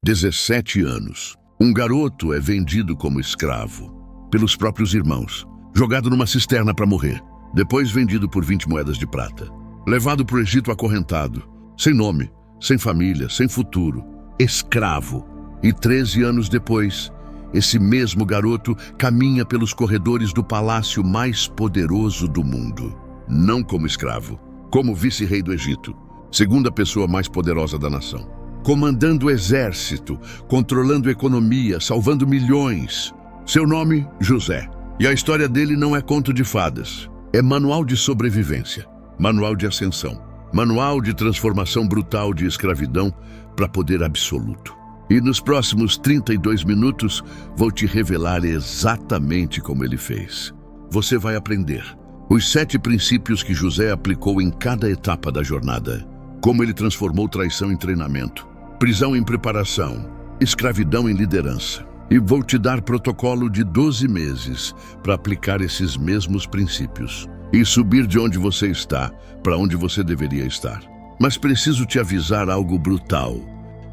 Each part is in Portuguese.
17 anos. Um garoto é vendido como escravo pelos próprios irmãos, jogado numa cisterna para morrer, depois vendido por 20 moedas de prata, levado para o Egito acorrentado, sem nome, sem família, sem futuro, escravo. E 13 anos depois, esse mesmo garoto caminha pelos corredores do palácio mais poderoso do mundo, não como escravo, como vice-rei do Egito, segunda pessoa mais poderosa da nação, comandando o exército, controlando a economia, salvando milhões. Seu nome, José. E a história dele não é conto de fadas. É manual de sobrevivência, manual de ascensão, manual de transformação brutal de escravidão para poder absoluto. E nos próximos 32 minutos, vou te revelar exatamente como ele fez. Você vai aprender os 7 princípios que José aplicou em cada etapa da jornada. Como ele transformou traição em treinamento, prisão em preparação, escravidão em liderança. E vou te dar protocolo de 12 meses para aplicar esses mesmos princípios e subir de onde você está para onde você deveria estar. Mas preciso te avisar algo brutal.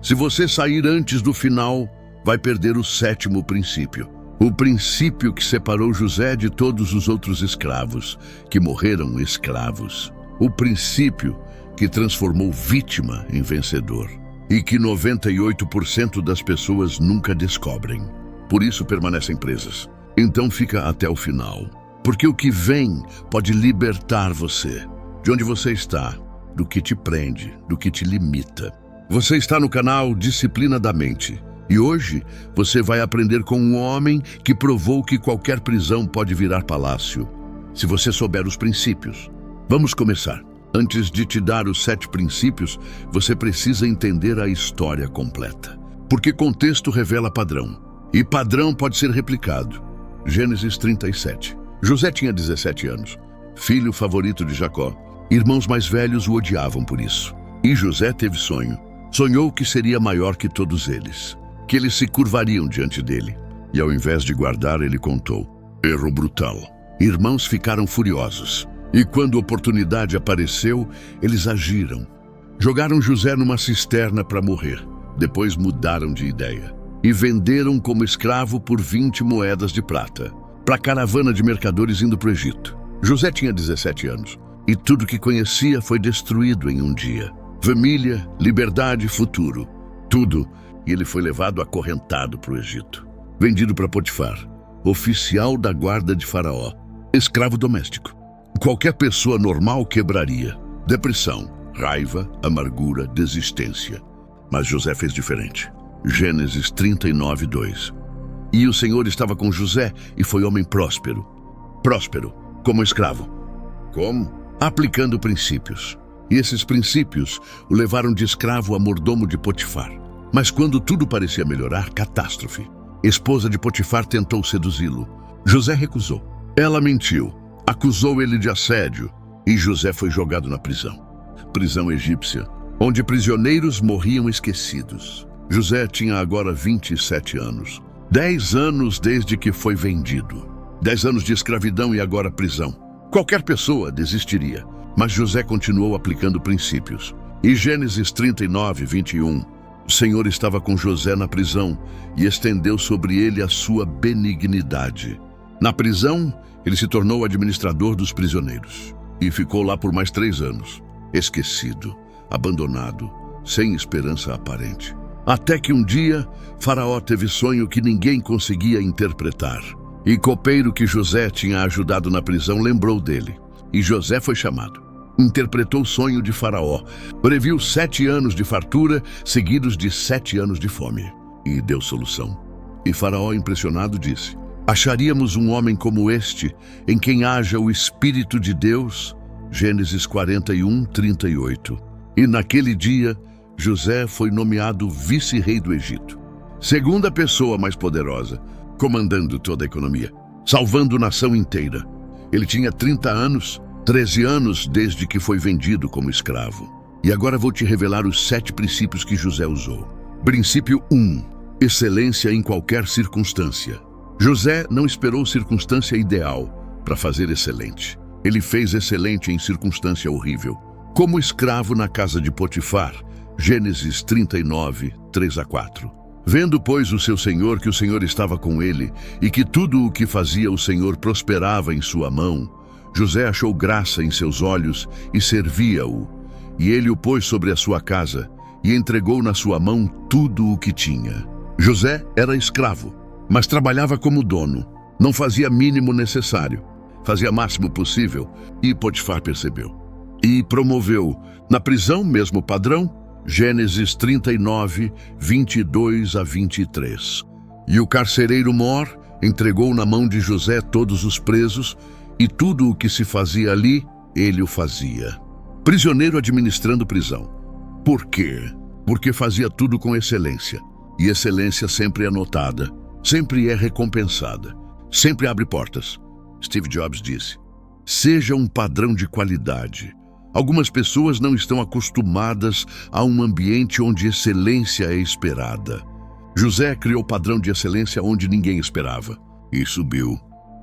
Se você sair antes do final, vai perder o 7º princípio. O princípio que separou José de todos os outros escravos, que morreram escravos. O princípio que transformou vítima em vencedor. E que 98% das pessoas nunca descobrem. Por isso permanecem presas. Então fica até o final. Porque o que vem pode libertar você. De onde você está, do que te prende, do que te limita. Você está no canal Disciplina da Mente. E hoje você vai aprender com um homem que provou que qualquer prisão pode virar palácio, se você souber os princípios. Vamos começar. Antes de te dar os 7 princípios, você precisa entender a história completa. Porque contexto revela padrão. E padrão pode ser replicado. Gênesis 37. José tinha 17 anos. Filho favorito de Jacó. Irmãos mais velhos o odiavam por isso. E José teve sonho. Sonhou que seria maior que todos eles. Que eles se curvariam diante dele. E ao invés de guardar, ele contou. Erro brutal. Irmãos ficaram furiosos. E quando a oportunidade apareceu, eles agiram. Jogaram José numa cisterna para morrer. Depois mudaram de ideia. E venderam como escravo por 20 moedas de prata, para a caravana de mercadores indo para o Egito. José tinha 17 anos. E tudo que conhecia foi destruído em um dia. Família, liberdade, futuro. Tudo. E ele foi levado acorrentado para o Egito. Vendido para Potifar, oficial da guarda de Faraó. Escravo doméstico. Qualquer pessoa normal quebraria. Depressão, raiva, amargura, desistência. Mas José fez diferente. Gênesis 39, 2. E o Senhor estava com José e foi homem próspero. Próspero, como escravo. Como? Aplicando princípios. E esses princípios o levaram de escravo a mordomo de Potifar. Mas quando tudo parecia melhorar, catástrofe. Esposa de Potifar tentou seduzi-lo. José recusou. Ela mentiu. Acusou ele de assédio e José foi jogado na prisão. Prisão egípcia, onde prisioneiros morriam esquecidos. José tinha agora 27 anos. 10 anos desde que foi vendido. 10 anos de escravidão e agora prisão. Qualquer pessoa desistiria, mas José continuou aplicando princípios. E Gênesis 39, 21. O Senhor estava com José na prisão e estendeu sobre ele a sua benignidade. Na prisão, ele se tornou administrador dos prisioneiros e ficou lá por mais 3 anos, esquecido, abandonado, sem esperança aparente. Até que um dia, Faraó teve sonho que ninguém conseguia interpretar. E copeiro que José tinha ajudado na prisão lembrou dele. E José foi chamado. Interpretou o sonho de Faraó. Previu 7 anos de fartura, seguidos de 7 anos de fome. E deu solução. E Faraó, impressionado, disse: acharíamos um homem como este, em quem haja o Espírito de Deus? Gênesis 41, 38. E naquele dia, José foi nomeado vice-rei do Egito. Segunda pessoa mais poderosa, comandando toda a economia, salvando a nação inteira. Ele tinha 30 anos, 13 anos desde que foi vendido como escravo. E agora vou te revelar os 7 princípios que José usou. Princípio 1. Excelência em qualquer circunstância. José não esperou circunstância ideal para fazer excelente. Ele fez excelente em circunstância horrível. Como escravo na casa de Potifar, Gênesis 39, 3-4. Vendo, pois, o seu senhor que o Senhor estava com ele, e que tudo o que fazia o Senhor prosperava em sua mão, José achou graça em seus olhos e servia-o. E ele o pôs sobre a sua casa, e entregou na sua mão tudo o que tinha. José era escravo, mas trabalhava como dono. Não fazia mínimo necessário, fazia máximo possível, e Potifar percebeu. E promoveu, na prisão, mesmo padrão, Gênesis 39, 22-23. E o carcereiro Mor entregou na mão de José todos os presos, e tudo o que se fazia ali, ele o fazia. Prisioneiro administrando prisão. Por quê? Porque fazia tudo com excelência. E excelência sempre é notada, sempre é recompensada, sempre abre portas. Steve Jobs disse: seja um padrão de qualidade. Algumas pessoas não estão acostumadas a um ambiente onde excelência é esperada. José criou padrão de excelência onde ninguém esperava, e subiu.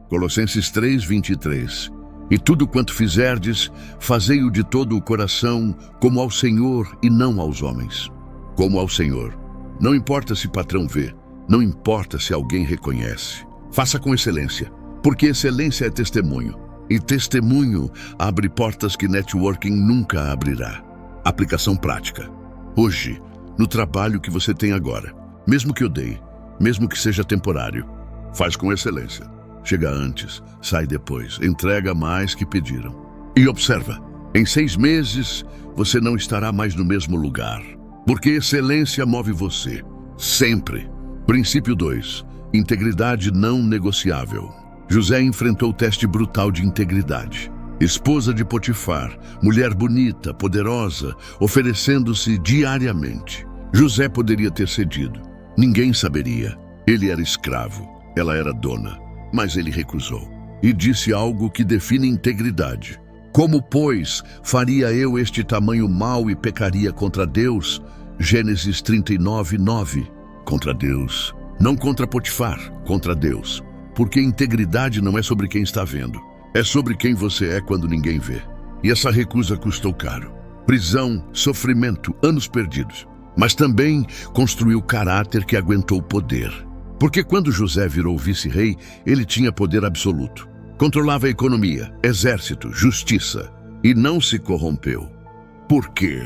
Colossenses 3, 23. E tudo quanto fizerdes, fazei-o de todo o coração, como ao Senhor e não aos homens. Como ao Senhor. Não importa se patrão vê, não importa se alguém reconhece. Faça com excelência, porque excelência é testemunho. E testemunho abre portas que networking nunca abrirá. Aplicação prática. Hoje, no trabalho que você tem agora, mesmo que odeie, mesmo que seja temporário, faz com excelência. Chega antes, sai depois, entrega mais que pediram. E observa, em 6 meses você não estará mais no mesmo lugar, porque excelência move você, sempre. Princípio 2. Integridade não negociável. José enfrentou o teste brutal de integridade. Esposa de Potifar, mulher bonita, poderosa, oferecendo-se diariamente. José poderia ter cedido. Ninguém saberia. Ele era escravo, ela era dona. Mas ele recusou. E disse algo que define integridade. Como, pois, faria eu este tamanho mal e pecaria contra Deus? Gênesis 39, 9. Contra Deus. Não contra Potifar, contra Deus. Porque integridade não é sobre quem está vendo. É sobre quem você é quando ninguém vê. E essa recusa custou caro. Prisão, sofrimento, anos perdidos. Mas também construiu caráter que aguentou o poder. Porque quando José virou vice-rei, ele tinha poder absoluto. Controlava a economia, exército, justiça. E não se corrompeu. Por quê?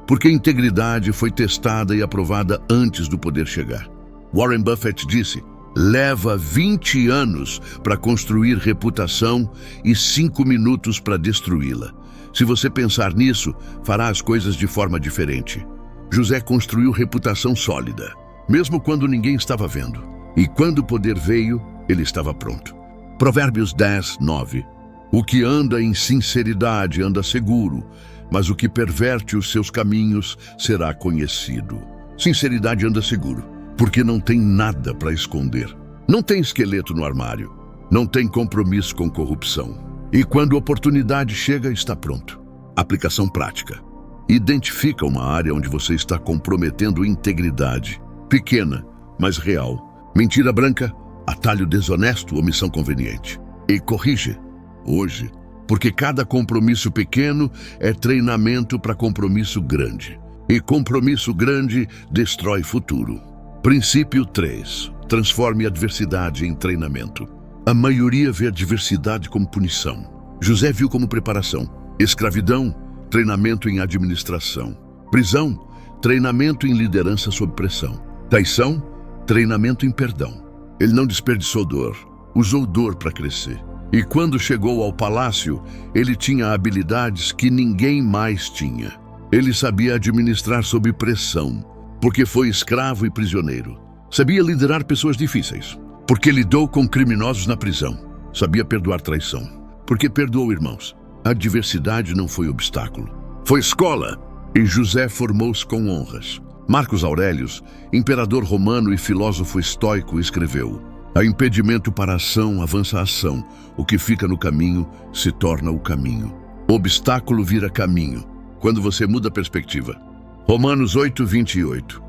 Porque a integridade foi testada e aprovada antes do poder chegar. Warren Buffett disse: leva 20 anos para construir reputação e 5 minutos para destruí-la. Se você pensar nisso, fará as coisas de forma diferente. José construiu reputação sólida, mesmo quando ninguém estava vendo. E quando o poder veio, ele estava pronto. Provérbios 10, 9. O que anda em sinceridade anda seguro, mas o que perverte os seus caminhos será conhecido. Sinceridade anda seguro, porque não tem nada para esconder. Não tem esqueleto no armário. Não tem compromisso com corrupção. E quando a oportunidade chega, está pronto. Aplicação prática. Identifica uma área onde você está comprometendo integridade. Pequena, mas real. Mentira branca, atalho desonesto, omissão conveniente. E corrige, hoje, porque cada compromisso pequeno é treinamento para compromisso grande. E compromisso grande destrói futuro. Princípio 3. Transforme adversidade em treinamento. A maioria vê a adversidade como punição. José viu como preparação. Escravidão, treinamento em administração. Prisão, treinamento em liderança sob pressão. Traição, treinamento em perdão. Ele não desperdiçou dor, usou dor para crescer. E quando chegou ao palácio, ele tinha habilidades que ninguém mais tinha. Ele sabia administrar sob pressão, porque foi escravo e prisioneiro. Sabia liderar pessoas difíceis, porque lidou com criminosos na prisão. Sabia perdoar traição, porque perdoou irmãos. A adversidade não foi obstáculo, foi escola. E José formou-se com honras. Marcos Aurelius, imperador romano e filósofo estoico, escreveu: há impedimento para a ação, avança a ação. O que fica no caminho se torna o caminho. O obstáculo vira caminho, quando você muda a perspectiva. Romanos 8, 28.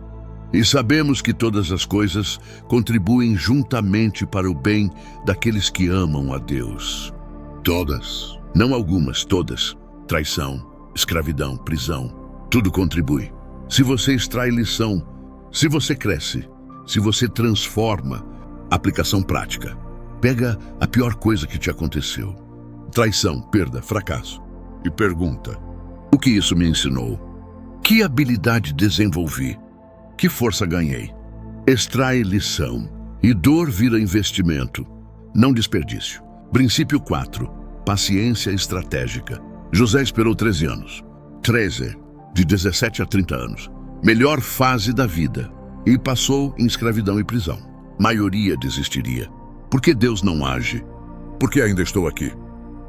E sabemos que todas as coisas contribuem juntamente para o bem daqueles que amam a Deus. Todas, não algumas, todas. Traição, escravidão, prisão, tudo contribui. Se você extrai lição, se você cresce, se você transforma, aplicação prática. Pega a pior coisa que te aconteceu. Traição, perda, fracasso. E pergunta: o que isso me ensinou? Que habilidade desenvolvi? Que força ganhei? Extrai lição. E dor vira investimento, não desperdício. Princípio 4. Paciência estratégica. José esperou 13 anos. 13, de 17 a 30 anos. Melhor fase da vida. E passou em escravidão e prisão. Maioria desistiria. Por que Deus não age? Porque ainda estou aqui.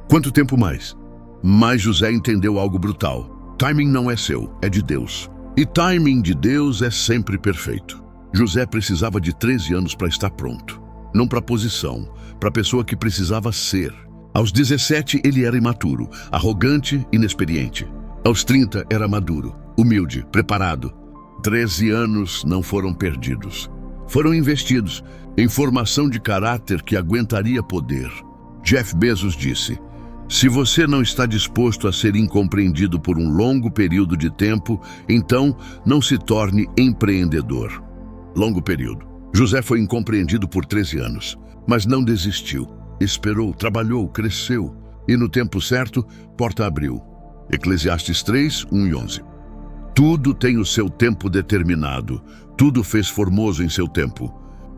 Quanto tempo mais? Mas José entendeu algo brutal. Timing não é seu, é de Deus. E timing de Deus é sempre perfeito. José precisava de 13 anos para estar pronto. Não para posição, para a pessoa que precisava ser. Aos 17 ele era imaturo, arrogante, inexperiente. Aos 30 era maduro, humilde, preparado. 13 anos não foram perdidos. Foram investidos em formação de caráter que aguentaria poder. Jeff Bezos disse: se você não está disposto a ser incompreendido por um longo período de tempo, então não se torne empreendedor. Longo período. José foi incompreendido por 13 anos, mas não desistiu. Esperou, trabalhou, cresceu, e no tempo certo, porta abriu. Eclesiastes 3, 1 e 11. Tudo tem o seu tempo determinado, tudo fez formoso em seu tempo.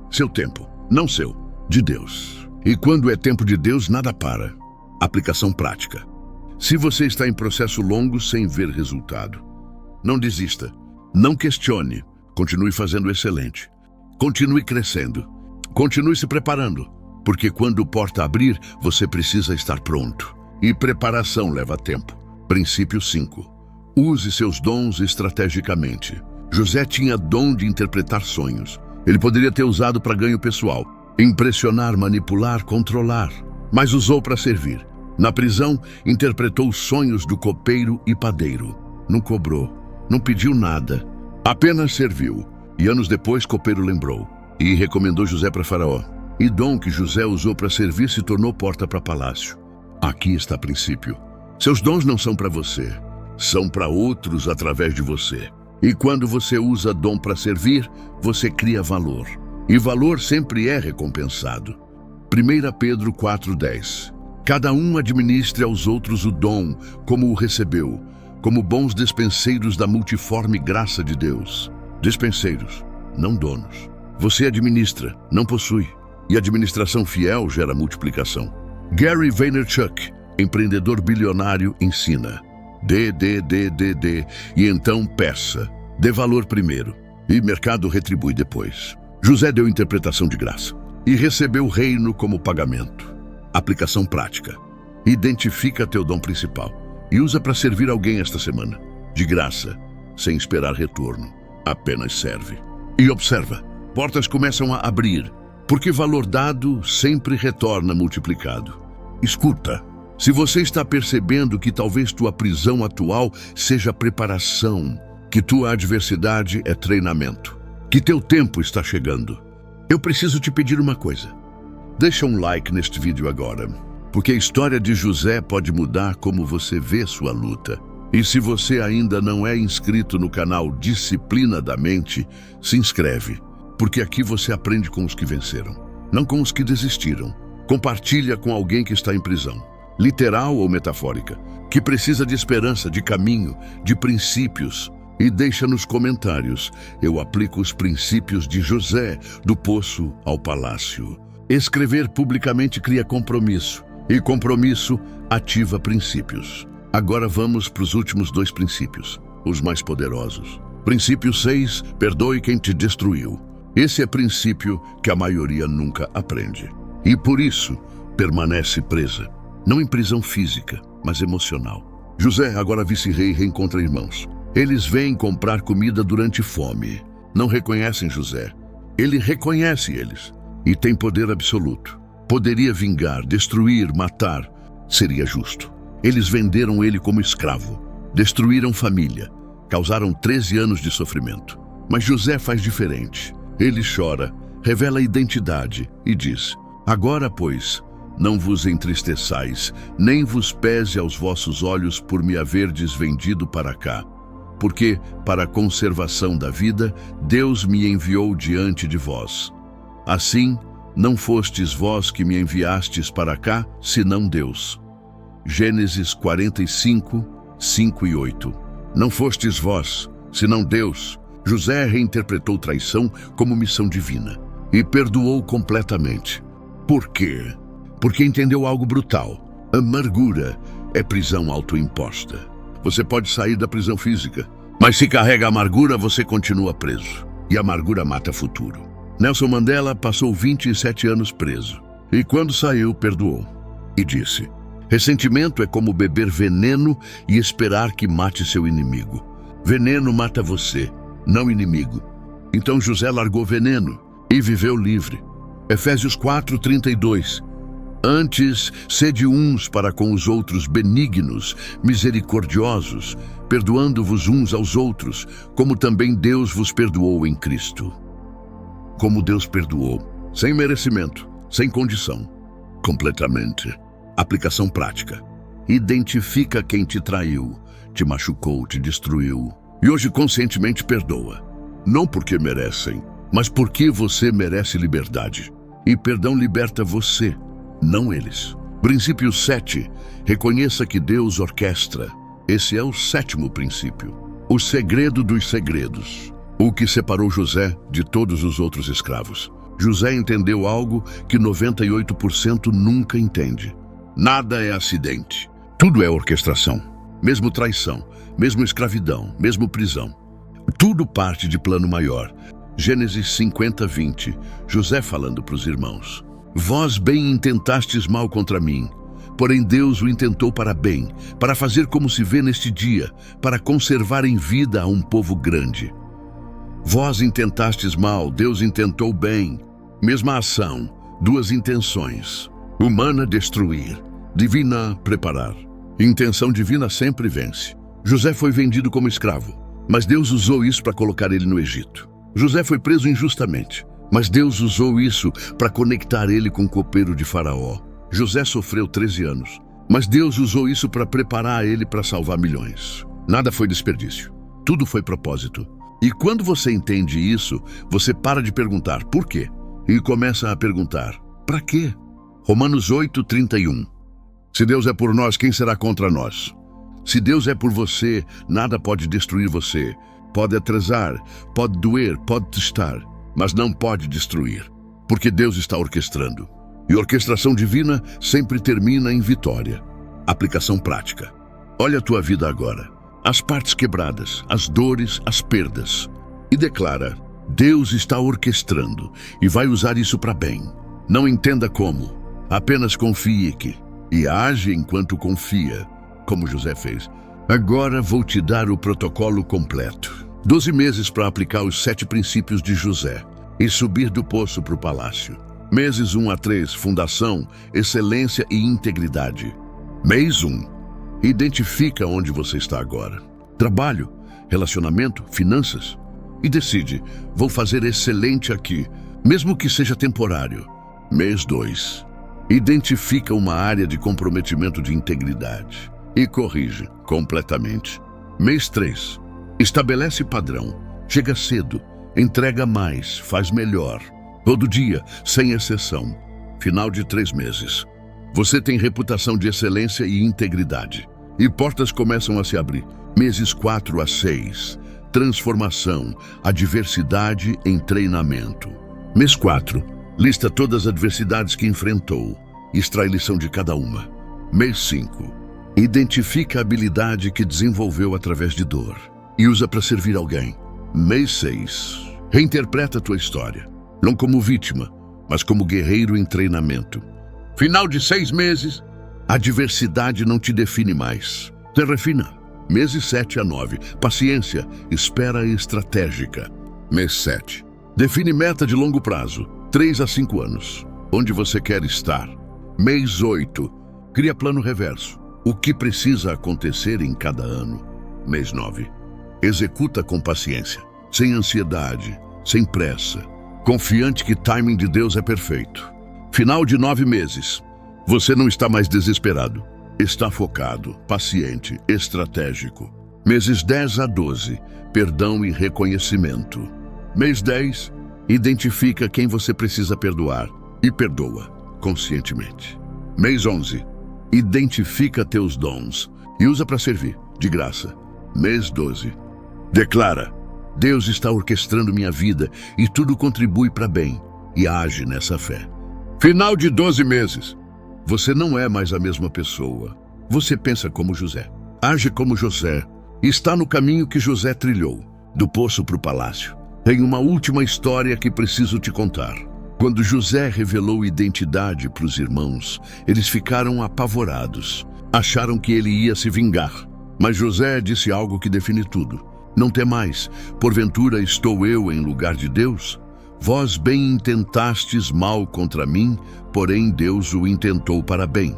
Seu tempo, não seu, de Deus. E quando é tempo de Deus, nada para. Aplicação prática. Se você está em processo longo sem ver resultado, não desista, não questione, continue fazendo excelente. Continue crescendo, continue se preparando, porque quando o porta abrir, você precisa estar pronto. E preparação leva tempo. Princípio 5. Use seus dons estrategicamente. José tinha dom de interpretar sonhos. Ele poderia ter usado para ganho pessoal, impressionar, manipular, controlar, mas usou para servir. Na prisão, interpretou os sonhos do copeiro e padeiro. Não cobrou, não pediu nada, apenas serviu. E anos depois, copeiro lembrou e recomendou José para Faraó. E dom que José usou para servir se tornou porta para palácio. Aqui está o princípio. Seus dons não são para você, são para outros através de você. E quando você usa dom para servir, você cria valor. E valor sempre é recompensado. 1 Pedro 4,10. Cada um administre aos outros o dom, como o recebeu, como bons despenseiros da multiforme graça de Deus. Despenseiros, não donos. Você administra, não possui. E administração fiel gera multiplicação. Gary Vaynerchuk, empreendedor bilionário, ensina: dê, e então peça. Dê valor primeiro, e mercado retribui depois. José deu interpretação de graça e recebeu o reino como pagamento. Aplicação prática. Identifica teu dom principal e usa para servir alguém esta semana. De graça, sem esperar retorno. Apenas serve. E observa, portas começam a abrir, porque valor dado sempre retorna multiplicado. Escuta, se você está percebendo que talvez tua prisão atual seja preparação, que tua adversidade é treinamento, que teu tempo está chegando, eu preciso te pedir uma coisa. Deixa um like neste vídeo agora, porque a história de José pode mudar como você vê sua luta. E se você ainda não é inscrito no canal Disciplina da Mente, se inscreve, porque aqui você aprende com os que venceram, não com os que desistiram. Compartilha com alguém que está em prisão, literal ou metafórica, que precisa de esperança, de caminho, de princípios. E deixa nos comentários, eu aplico os princípios de José, do poço ao palácio. Escrever publicamente cria compromisso, e compromisso ativa princípios. Agora vamos para os últimos 2 princípios, os mais poderosos. Princípio 6, perdoe quem te destruiu. Esse é princípio que a maioria nunca aprende. E por isso, permanece presa. Não em prisão física, mas emocional. José, agora vice-rei, reencontra irmãos. Eles vêm comprar comida durante fome. Não reconhecem José. Ele reconhece eles. E tem poder absoluto. Poderia vingar, destruir, matar. Seria justo. Eles venderam ele como escravo. Destruíram família. Causaram 13 anos de sofrimento. Mas José faz diferente. Ele chora, revela a identidade e diz: agora, pois, não vos entristeçais, nem vos pese aos vossos olhos por me haverdes vendido para cá. porque, para a conservação da vida, Deus me enviou diante de vós. Assim, não fostes vós que me enviastes para cá, senão Deus. Gênesis 45, 5 e 8. Não fostes vós, senão Deus. José reinterpretou traição como missão divina e perdoou completamente. Por quê? Porque entendeu algo brutal. Amargura é prisão autoimposta. Você pode sair da prisão física, mas se carrega a amargura, você continua preso. E a amargura mata futuro. Nelson Mandela passou 27 anos preso. E quando saiu, perdoou. E disse: ressentimento é como beber veneno e esperar que mate seu inimigo. Veneno mata você, não inimigo. Então José largou veneno e viveu livre. Efésios 4:32. Antes, sede uns para com os outros benignos, misericordiosos, perdoando-vos uns aos outros, como também Deus vos perdoou em Cristo. Como Deus perdoou, sem merecimento, sem condição, completamente. Aplicação prática. Identifica quem te traiu, te machucou, te destruiu, e hoje conscientemente perdoa. Não porque merecem, mas porque você merece liberdade. E perdão liberta você, não eles. Princípio 7. Reconheça que Deus orquestra. Esse é o 7º princípio. O segredo dos segredos. O que separou José de todos os outros escravos. José entendeu algo que 98% nunca entende. Nada é acidente. Tudo é orquestração. Mesmo traição, mesmo escravidão, mesmo prisão. Tudo parte de plano maior. Gênesis 50:20. José falando para os irmãos. Vós bem intentastes mal contra mim, porém Deus o intentou para bem, para fazer como se vê neste dia, para conservar em vida a um povo grande. Vós intentastes mal, Deus intentou bem. Mesma ação, duas intenções. Humana, destruir. Divina, preparar. Intenção divina sempre vence. José foi vendido como escravo, mas Deus usou isso para colocar ele no Egito. José foi preso injustamente, mas Deus usou isso para conectar ele com o copeiro de Faraó. José sofreu 13 anos, mas Deus usou isso para preparar ele para salvar milhões. Nada foi desperdício. Tudo foi propósito. E quando você entende isso, você para de perguntar por quê e começa a perguntar para quê? Romanos 8:31. Se Deus é por nós, quem será contra nós? Se Deus é por você, nada pode destruir você. Pode atrasar, pode doer, pode testar, mas não pode destruir, porque Deus está orquestrando. E orquestração divina sempre termina em vitória. Aplicação prática. Olha a tua vida agora. As partes quebradas, as dores, as perdas. E declara: Deus está orquestrando e vai usar isso para bem. Não entenda como, apenas confie que. E age enquanto confia, como José fez. Agora vou te dar o protocolo completo. 12 meses para aplicar os 7 princípios de José e subir do poço para o palácio. Meses 1 a 3, fundação, excelência e integridade. Mês 1. Identifica onde você está agora. Trabalho, relacionamento, finanças. E decide, vou fazer excelente aqui, mesmo que seja temporário. Mês 2. Identifica uma área de comprometimento de integridade e corrige completamente. Mês 3. Estabelece padrão. Chega cedo, entrega mais, faz melhor. Todo dia, sem exceção. Final de 3 meses. Você tem reputação de excelência e integridade. E portas começam a se abrir. Meses 4 a 6. Transformação, adversidade em treinamento. Mês 4. Lista todas as adversidades que enfrentou. Extrai lição de cada uma. Mês 5. Identifica a habilidade que desenvolveu através de dor e usa para servir alguém. Mês 6. Reinterpreta a tua história. Não como vítima, mas como guerreiro em treinamento. Final de 6 meses. A adversidade não te define mais. Te refina. Meses 7 a 9. Paciência, espera estratégica. Mês 7. Define meta de longo prazo. 3 a 5 anos. Onde você quer estar. Mês 8. Cria plano reverso. O que precisa acontecer em cada ano. Mês 9. Executa com paciência. Sem ansiedade. Sem pressa. Confiante que o timing de Deus é perfeito. Final de 9 meses. Você não está mais desesperado. Está focado, paciente, estratégico. Meses 10 a 12, perdão e reconhecimento. Mês 10, identifica quem você precisa perdoar e perdoa conscientemente. Mês 11, identifica teus dons e usa para servir, de graça. Mês 12, declara: Deus está orquestrando minha vida e tudo contribui para bem, e age nessa fé. Final de 12 meses. Você não é mais a mesma pessoa. Você pensa como José, age como José, está no caminho que José trilhou, do poço para o palácio. Tem uma última história que preciso te contar. Quando José revelou identidade para os irmãos, eles ficaram apavorados. Acharam que ele ia se vingar. Mas José disse algo que define tudo. Não temais, porventura estou eu em lugar de Deus? Vós bem intentastes mal contra mim, porém Deus o intentou para bem.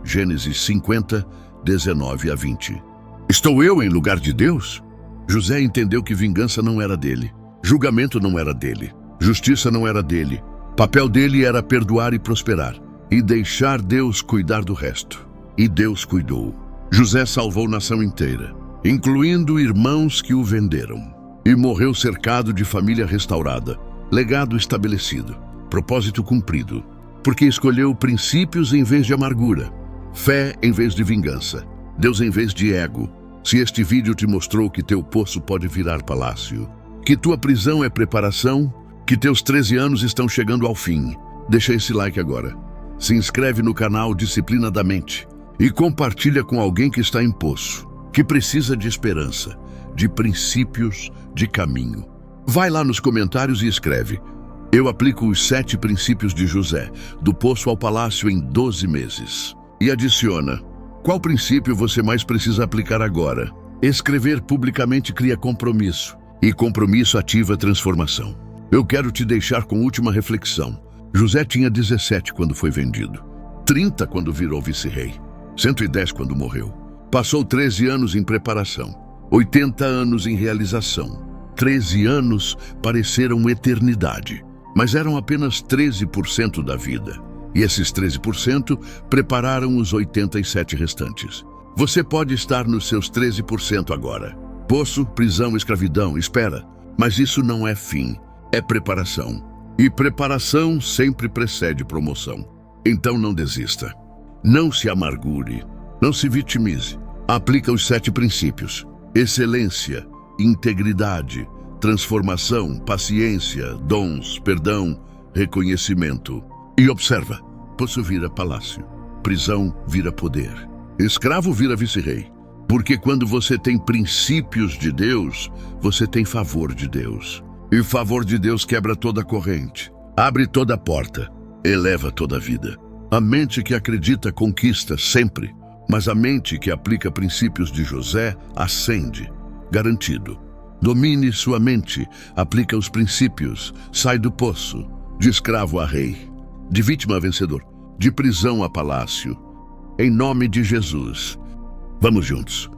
Gênesis 50, 19 a 20. Estou eu em lugar de Deus? José entendeu que vingança não era dele, julgamento não era dele, justiça não era dele. Papel dele era perdoar e prosperar, e deixar Deus cuidar do resto. E Deus cuidou. José salvou a nação inteira, incluindo irmãos que o venderam. E morreu cercado de família restaurada, legado estabelecido, propósito cumprido. Porque escolheu princípios em vez de amargura, fé em vez de vingança, Deus em vez de ego. Se este vídeo te mostrou que teu poço pode virar palácio, que tua prisão é preparação, que teus 13 anos estão chegando ao fim, deixa esse like agora. Se inscreve no canal Disciplina da Mente e compartilha com alguém que está em poço, que precisa de esperança, de princípios, de caminho. Vai lá nos comentários e escreve: eu aplico os 7 princípios de José, do poço ao palácio em 12 meses. E adiciona: qual princípio você mais precisa aplicar agora? Escrever publicamente cria compromisso, e compromisso ativa transformação. Eu quero te deixar com última reflexão. José tinha 17 quando foi vendido, 30 quando virou vice-rei, 110 quando morreu. Passou 13 anos em preparação, 80 anos em realização. 13 anos pareceram eternidade, mas eram apenas 13% da vida. E esses 13% prepararam os 87 restantes. Você pode estar nos seus 13% agora. Poço, prisão, escravidão, espera. Mas isso não é fim, é preparação. E preparação sempre precede promoção. Então não desista. Não se amargure. Não se vitimize. Aplica os 7 princípios: excelência, integridade, transformação, paciência, dons, perdão, reconhecimento. E observa: poço vira palácio, prisão vira poder, escravo vira vice-rei. Porque quando você tem princípios de Deus, você tem favor de Deus. E o favor de Deus quebra toda a corrente, abre toda a porta, eleva toda a vida. A mente que acredita conquista sempre, mas a mente que aplica princípios de José ascende, garantido. Domine sua mente, aplica os princípios, sai do poço, de escravo a rei, de vítima a vencedor, de prisão a palácio. Em nome de Jesus. Vamos juntos.